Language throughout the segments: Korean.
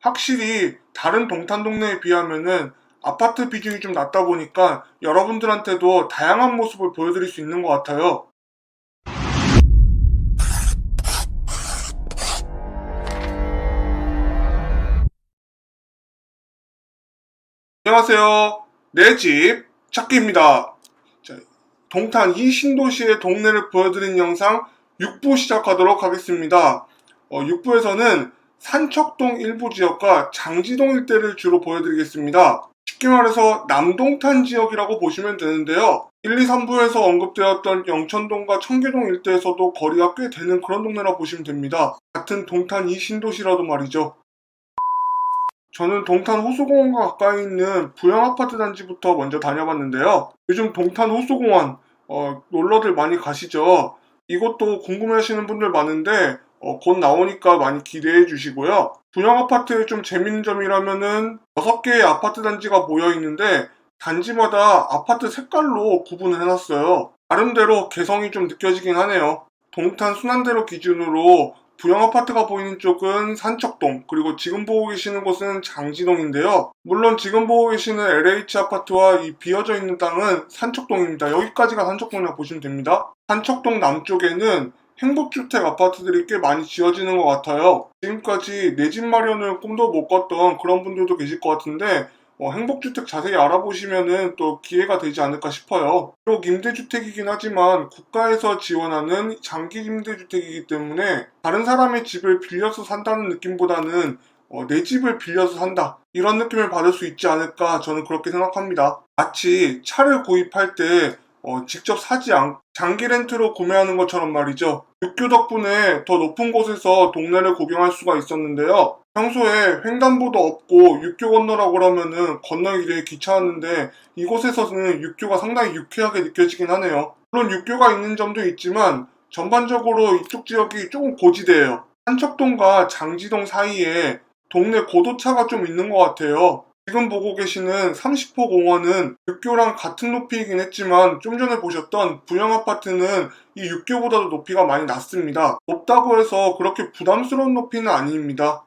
확실히 다른 동탄 동네에 비하면은 아파트 비중이 좀 낮다 보니까 여러분들한테도 다양한 모습을 보여드릴 수 있는 것 같아요. 안녕하세요. 내 집 찾기입니다. 자, 동탄 이 신도시의 동네를 보여드리는 영상 6부 시작하도록 하겠습니다. 6부에서는 산척동 일부 지역과 장지동 일대를 주로 보여드리겠습니다. 쉽게 말해서 남동탄 지역이라고 보시면 되는데요. 1, 2, 3부에서 언급되었던 영천동과 청계동 일대에서도 거리가 꽤 되는 그런 동네라 보시면 됩니다. 같은 동탄 이 신도시라도 말이죠. 저는 동탄 호수공원과 가까이 있는 부영아파트 단지부터 먼저 다녀봤는데요. 요즘 동탄 호수공원 놀러들 많이 가시죠. 이것도 궁금해하시는 분들 많은데 곧 나오니까 많이 기대해 주시고요. 부영아파트의 좀 재밌는 점이라면은 6개의 아파트 단지가 모여 있는데 단지마다 아파트 색깔로 구분을 해놨어요. 나름대로 개성이 좀 느껴지긴 하네요. 동탄 순환대로 기준으로 부영아파트가 보이는 쪽은 산척동, 그리고 지금 보고 계시는 곳은 장지동인데요. 물론 지금 보고 계시는 LH 아파트와 이 비어져 있는 땅은 산척동입니다. 여기까지가 산척동이라고 보시면 됩니다. 산척동 남쪽에는 행복주택 아파트들이 꽤 많이 지어지는 것 같아요. 지금까지 내 집 마련을 꿈도 못 꿨던 그런 분들도 계실 것 같은데 행복주택 자세히 알아보시면은 또 기회가 되지 않을까 싶어요. 비록 임대주택이긴 하지만 국가에서 지원하는 장기 임대주택이기 때문에 다른 사람의 집을 빌려서 산다는 느낌보다는 내 집을 빌려서 산다, 이런 느낌을 받을 수 있지 않을까, 저는 그렇게 생각합니다. 마치 차를 구입할 때 직접 사지 않고 장기 렌트로 구매하는 것처럼 말이죠. 육교 덕분에 더 높은 곳에서 동네를 구경할 수가 있었는데요. 평소에 횡단보도 없고 육교 건너라고 그러면은 건너기 되게 귀찮았는데 이곳에서는 육교가 상당히 유쾌하게 느껴지긴 하네요. 물론 육교가 있는 점도 있지만 전반적으로 이쪽 지역이 조금 고지대예요. 한척동과 장지동 사이에 동네 고도차가 좀 있는 것 같아요. 지금 보고 계시는 30호 공원은 육교랑 같은 높이이긴 했지만 좀 전에 보셨던 부영아파트는 이 육교보다도 높이가 많이 낮습니다. 높다고 해서 그렇게 부담스러운 높이는 아닙니다.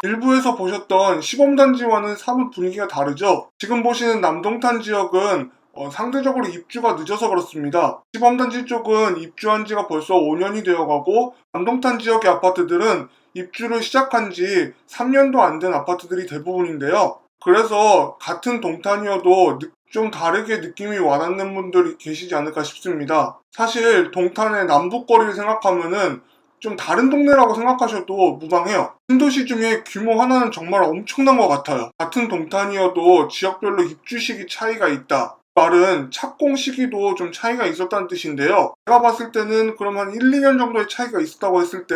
일부에서 보셨던 시범단지와는 사뭇 분위기가 다르죠. 지금 보시는 남동탄 지역은 상대적으로 입주가 늦어서 그렇습니다. 시범단지 쪽은 입주한 지가 벌써 5년이 되어가고 남동탄 지역의 아파트들은 입주를 시작한 지 3년도 안 된 아파트들이 대부분인데요. 그래서 같은 동탄이어도 좀 다르게 느낌이 와닿는 분들이 계시지 않을까 싶습니다. 사실 동탄의 남북거리를 생각하면은 좀 다른 동네라고 생각하셔도 무방해요. 신도시 중에 규모 하나는 정말 엄청난 것 같아요. 같은 동탄이어도 지역별로 입주 시기 차이가 있다. 말은 착공 시기도 좀 차이가 있었다는 뜻인데요. 제가 봤을 때는 그럼 한 1, 2년 정도의 차이가 있었다고 했을 때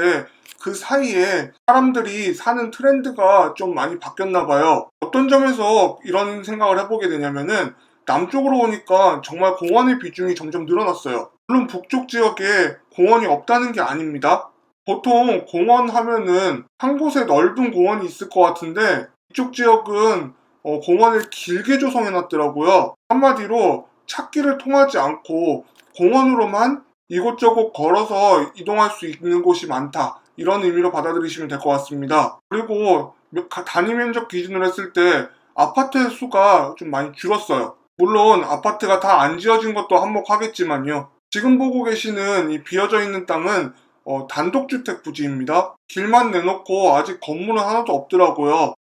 그 사이에 사람들이 사는 트렌드가 좀 많이 바뀌었나 봐요. 어떤 점에서 이런 생각을 해보게 되냐면은 남쪽으로 오니까 정말 공원의 비중이 점점 늘어났어요. 물론 북쪽 지역에 공원이 없다는 게 아닙니다. 보통 공원 하면은 한 곳에 넓은 공원이 있을 것 같은데 이쪽 지역은 공원을 길게 조성해 놨더라고요. 한마디로 찾기를 통하지 않고 공원으로만 이곳저곳 걸어서 이동할 수 있는 곳이 많다, 이런 의미로 받아들이시면 될 것 같습니다. 그리고 단위 면적 기준으로 했을 때 아파트의 수가 좀 많이 줄었어요. 물론 아파트가 다 안 지어진 것도 한몫하겠지만요. 지금 보고 계시는 이 비어져 있는 땅은 단독주택 부지입니다. 길만 내놓고 아직 건물은 하나도 없더라고요.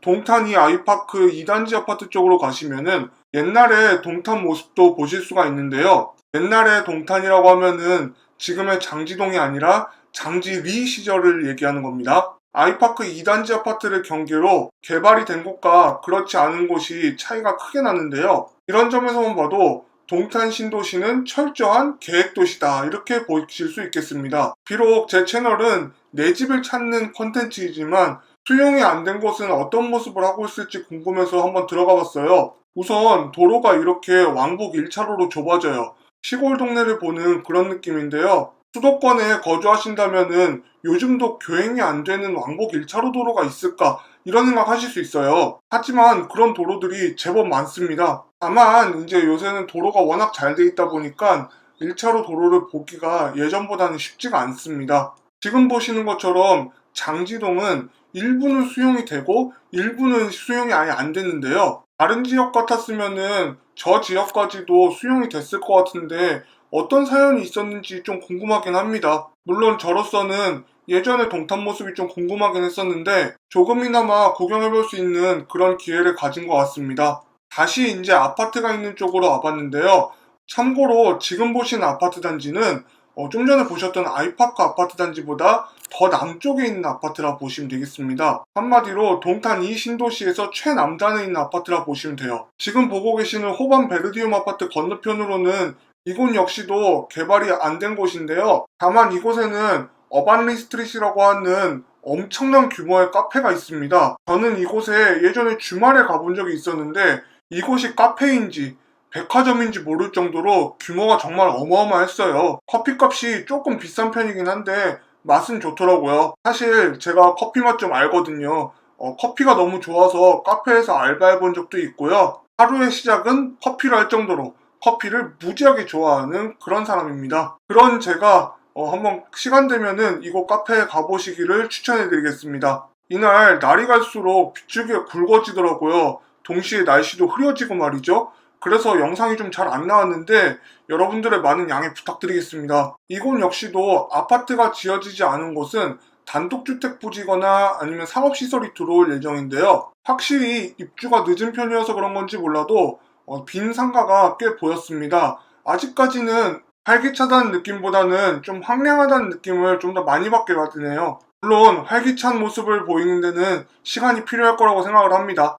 동탄 이 아이파크 2단지 아파트 쪽으로 가시면은 옛날에 동탄 모습도 보실 수가 있는데요. 옛날에 동탄이라고 하면은 지금의 장지동이 아니라 장지리 시절을 얘기하는 겁니다. 아이파크 2단지 아파트를 경계로 개발이 된 곳과 그렇지 않은 곳이 차이가 크게 나는데요. 이런 점에서만 봐도 동탄 신도시는 철저한 계획도시다, 이렇게 보실 수 있겠습니다. 비록 제 채널은 내 집을 찾는 컨텐츠이지만 수용이 안 된 곳은 어떤 모습을 하고 있을지 궁금해서 한번 들어가 봤어요. 우선 도로가 이렇게 왕복 1차로로 좁아져요. 시골 동네를 보는 그런 느낌인데요. 수도권에 거주하신다면은 요즘도 교행이 안 되는 왕복 1차로 도로가 있을까, 이런 생각 하실 수 있어요. 하지만 그런 도로들이 제법 많습니다. 다만 이제 요새는 도로가 워낙 잘 돼 있다 보니까 1차로 도로를 보기가 예전보다는 쉽지가 않습니다. 지금 보시는 것처럼 장지동은 일부는 수용이 되고 일부는 수용이 아예 안 됐는데요. 다른 지역 같았으면은 저 지역까지도 수용이 됐을 것 같은데 어떤 사연이 있었는지 좀 궁금하긴 합니다. 물론 저로서는 예전의 동탄 모습이 좀 궁금하긴 했었는데 조금이나마 구경해볼 수 있는 그런 기회를 가진 것 같습니다. 다시 이제 아파트가 있는 쪽으로 와봤는데요. 참고로 지금 보시는 아파트 단지는 좀 전에 보셨던 아이파크 아파트 단지보다 더 남쪽에 있는 아파트라 보시면 되겠습니다. 한마디로 동탄 이 신도시에서 최남단에 있는 아파트라 보시면 돼요. 지금 보고 계시는 호반 베르디움 아파트 건너편으로는 이곳 역시도 개발이 안 된 곳인데요. 다만 이곳에는 어반리 스트릿이라고 하는 엄청난 규모의 카페가 있습니다. 저는 이곳에 예전에 주말에 가본 적이 있었는데 이곳이 카페인지 백화점인지 모를 정도로 규모가 정말 어마어마했어요. 커피값이 조금 비싼 편이긴 한데 맛은 좋더라고요. 사실 제가 커피 맛 좀 알거든요. 커피가 너무 좋아서 카페에서 알바해본 적도 있고요. 하루의 시작은 커피로 할 정도로 커피를 무지하게 좋아하는 그런 사람입니다. 그런 제가 한번 시간 되면은 이곳 카페에 가보시기를 추천해드리겠습니다. 이날 날이 갈수록 빗줄기가 굵어지더라고요. 동시에 날씨도 흐려지고 말이죠. 그래서 영상이 좀 잘 안 나왔는데 여러분들의 많은 양해 부탁드리겠습니다. 이곳 역시도 아파트가 지어지지 않은 곳은 단독주택 부지거나 아니면 상업시설이 들어올 예정인데요. 확실히 입주가 늦은 편이어서 그런 건지 몰라도 빈 상가가 꽤 보였습니다. 아직까지는 활기차다는 느낌보다는 좀 황량하다는 느낌을 좀 더 많이 받게 받으네요. 물론 활기찬 모습을 보이는 데는 시간이 필요할 거라고 생각을 합니다.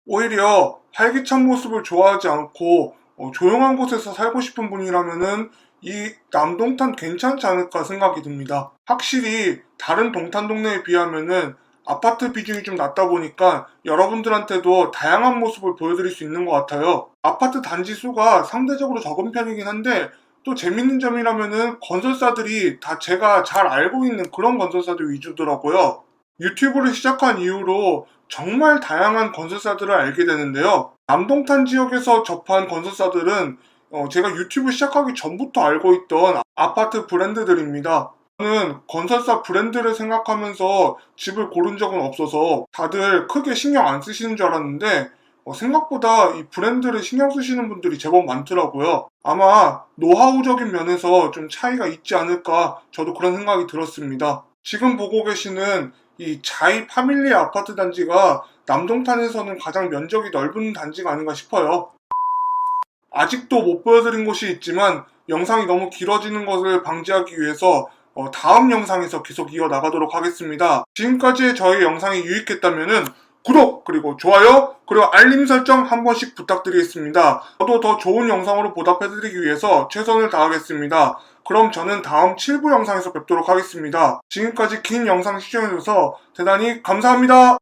오히려 활기찬 모습을 좋아하지 않고 조용한 곳에서 살고 싶은 분이라면은 이 남동탄 괜찮지 않을까 생각이 듭니다. 확실히 다른 동탄 동네에 비하면은 아파트 비중이 좀 낮다 보니까 여러분들한테도 다양한 모습을 보여드릴 수 있는 것 같아요. 아파트 단지 수가 상대적으로 적은 편이긴 한데 또 재밌는 점이라면은 건설사들이 다 제가 잘 알고 있는 그런 건설사들 위주더라고요. 유튜브를 시작한 이후로 정말 다양한 건설사들을 알게 되는데요. 남동탄 지역에서 접한 건설사들은 제가 유튜브 시작하기 전부터 알고 있던 아파트 브랜드들입니다. 저는 건설사 브랜드를 생각하면서 집을 고른 적은 없어서 다들 크게 신경 안 쓰시는 줄 알았는데 생각보다 이 브랜드를 신경 쓰시는 분들이 제법 많더라고요. 아마 노하우적인 면에서 좀 차이가 있지 않을까 저도 그런 생각이 들었습니다. 지금 보고 계시는 이 자이 파밀리 아파트 단지가 남동탄에서는 가장 면적이 넓은 단지가 아닌가 싶어요. 아직도 못 보여드린 곳이 있지만 영상이 너무 길어지는 것을 방지하기 위해서 다음 영상에서 계속 이어나가도록 하겠습니다. 지금까지의 저희 영상이 유익했다면 구독 그리고 좋아요 그리고 알림 설정 한 번씩 부탁드리겠습니다. 저도 더 좋은 영상으로 보답해드리기 위해서 최선을 다하겠습니다. 그럼 저는 다음 7부 영상에서 뵙도록 하겠습니다. 지금까지 긴 영상 시청해주셔서 대단히 감사합니다.